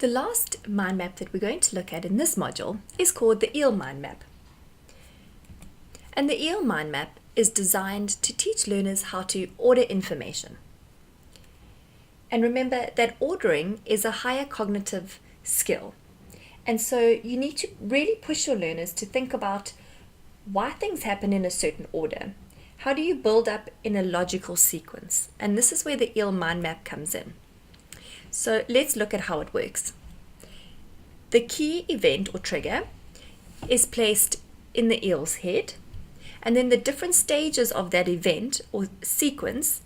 The last mind map that we're going to look at in this module is called the Eel Mind Map. And the Eel Mind Map is designed to teach learners how to order information. And remember that ordering is a higher cognitive skill. And so you need to really push your learners to think about why things happen in a certain order. How do you build up in a logical sequence? And this is where the Eel Mind Map comes in. So let's look at how it works. The key event or trigger is placed in the eel's head, and then the different stages of that event or sequence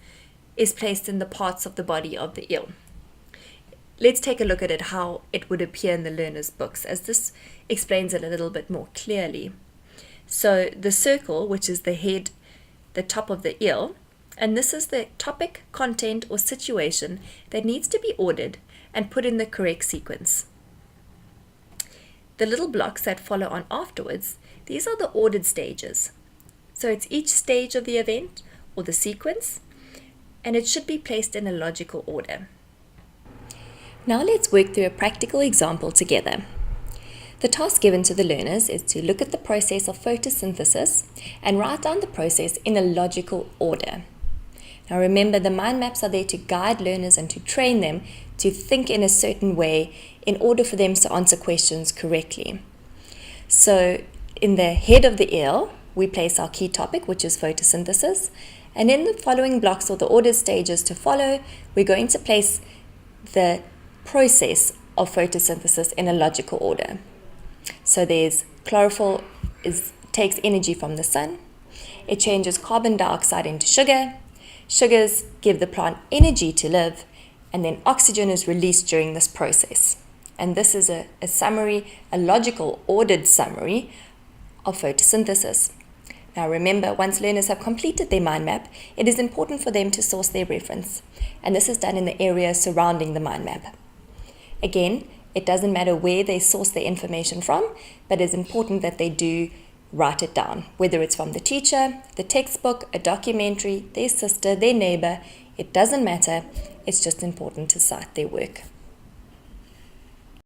is placed in the parts of the body of the eel. Let's take a look at it, how it would appear in the learner's books, as this explains it a little bit more clearly. So the circle, which is the head, the top of the eel, and this is the topic, content, or situation that needs to be ordered and put in the correct sequence. The little blocks that follow on afterwards, these are the ordered stages. So it's each stage of the event or the sequence, and it should be placed in a logical order. Now let's work through a practical example together. The task given to the learners is to look at the process of photosynthesis and write down the process in a logical order. Now remember, the mind maps are there to guide learners and to train them to think in a certain way in order for them to answer questions correctly. So in the head of the eel, we place our key topic, which is photosynthesis. And in the following blocks or the ordered stages to follow, we're going to place the process of photosynthesis in a logical order. So there's chlorophyll takes energy from the sun. It changes carbon dioxide into sugar. Sugars give the plant energy to live, and then oxygen is released during this process. And this is a summary, a logical, ordered summary of photosynthesis. Now remember, once learners have completed their mind map, it is important for them to source their reference. And this is done in the area surrounding the mind map. Again, it doesn't matter where they source their information from, but it's important that they do write it down, whether it's from the teacher, the textbook, a documentary, their sister, their neighbor. It doesn't matter. It's just important to cite their work.